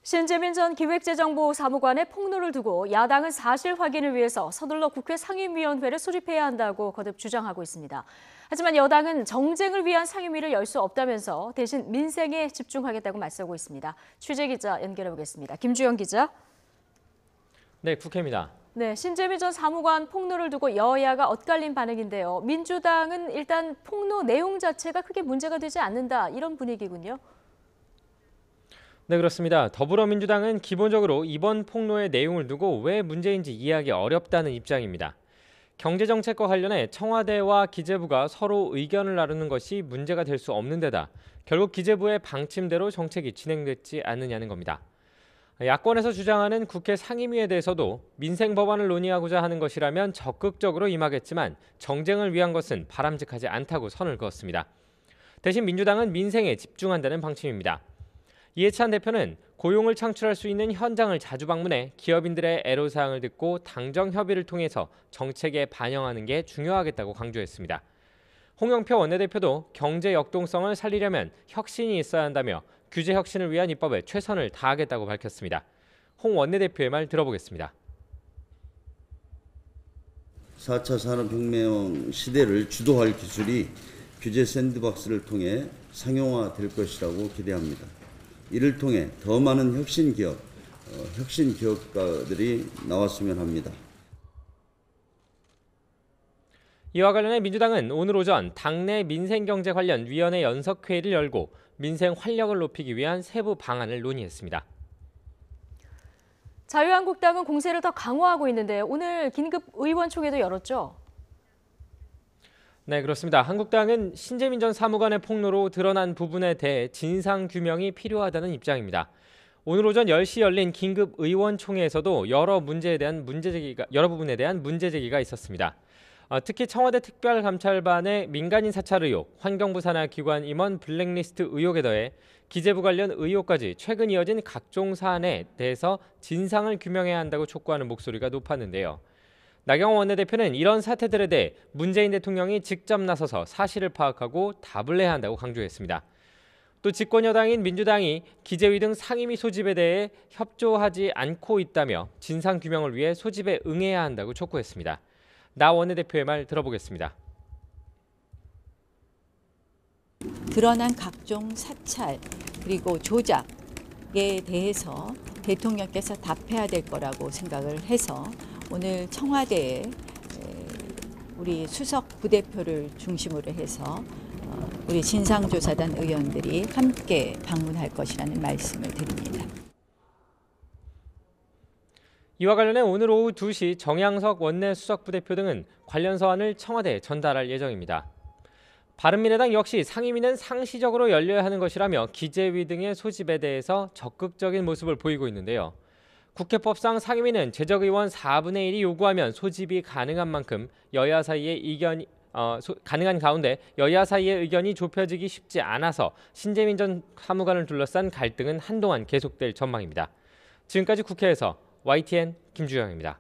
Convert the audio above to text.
신재민 전 기획재정부 사무관의 폭로를 두고 야당은 사실 확인을 위해서 서둘러 국회 상임위원회를 소집해야 한다고 거듭 주장하고 있습니다. 하지만 여당은 정쟁을 위한 상임위를 열 수 없다면서 대신 민생에 집중하겠다고 맞서고 있습니다. 취재기자 연결해 보겠습니다. 김주영 기자. 네, 국회입니다. 네, 신재민 전 사무관 폭로를 두고 여야가 엇갈린 반응인데요. 민주당은 일단 폭로 내용 자체가 크게 문제가 되지 않는다 이런 분위기군요. 네, 그렇습니다. 더불어민주당은 기본적으로 이번 폭로의 내용을 두고 왜 문제인지 이해하기 어렵다는 입장입니다. 경제정책과 관련해 청와대와 기재부가 서로 의견을 나누는 것이 문제가 될 수 없는 데다 결국 기재부의 방침대로 정책이 진행됐지 않느냐는 겁니다. 야권에서 주장하는 국회 상임위에 대해서도 민생 법안을 논의하고자 하는 것이라면 적극적으로 임하겠지만 정쟁을 위한 것은 바람직하지 않다고 선을 그었습니다. 대신 민주당은 민생에 집중한다는 방침입니다. 이해찬 대표는 고용을 창출할 수 있는 현장을 자주 방문해 기업인들의 애로사항을 듣고 당정 협의를 통해서 정책에 반영하는 게 중요하겠다고 강조했습니다. 홍영표 원내대표도 경제 역동성을 살리려면 혁신이 있어야 한다며 규제 혁신을 위한 입법에 최선을 다하겠다고 밝혔습니다. 홍 원내대표의 말 들어보겠습니다. 4차 산업혁명 시대를 주도할 기술이 규제 샌드박스를 통해 상용화될 것이라고 기대합니다. 이를 통해 더 많은 혁신 기업가들이 나왔으면 합니다. 이와 관련해 민주당은 오늘 오전 당내 민생경제 관련 위원회 연석회의를 열고 민생 활력을 높이기 위한 세부 방안을 논의했습니다. 자유한국당은 공세를 더 강화하고 있는데 오늘 긴급 의원총회도 열었죠? 네, 그렇습니다. 한국당은 신재민 전 사무관의 폭로로 드러난 부분에 대해 진상규명이 필요하다는 입장입니다. 오늘 오전 10시 열린 긴급 의원총회에서도 여러 부분에 대한 문제 제기가 있었습니다. 특히 청와대 특별감찰반의 민간인 사찰 의혹, 환경부 산하 기관 임원 블랙리스트 의혹에 더해 기재부 관련 의혹까지 최근 이어진 각종 사안에 대해서 진상을 규명해야 한다고 촉구하는 목소리가 높았는데요. 나경원 원내대표는 이런 사태들에 대해 문재인 대통령이 직접 나서서 사실을 파악하고 답을 해야 한다고 강조했습니다. 또 집권여당인 민주당이 기재위 등 상임위 소집에 대해 협조하지 않고 있다며 진상규명을 위해 소집에 응해야 한다고 촉구했습니다. 나 원내대표의 말 들어보겠습니다. 드러난 각종 사찰 그리고 조작에 대해서 대통령께서 답해야 될 거라고 생각을 해서 오늘 청와대에 우리 수석 부대표를 중심으로 해서 우리 진상조사단 의원들이 함께 방문할 것이라는 말씀을 드립니다. 이와 관련해 오늘 오후 2시 정양석 원내 수석 부대표 등은 관련 서한을 청와대에 전달할 예정입니다. 바른미래당 역시 상임위는 상시적으로 열려야 하는 것이라며 기재위 등의 소집에 대해서 적극적인 모습을 보이고 있는데요. 국회법상 상임위는 재적의원 4분의 1이 요구하면 소집이 가능한 만큼 가능한 가운데 여야 사이의 의견이 좁혀지기 쉽지 않아서 신재민 전 사무관을 둘러싼 갈등은 한동안 계속될 전망입니다. 지금까지 국회에서 YTN 김주영입니다.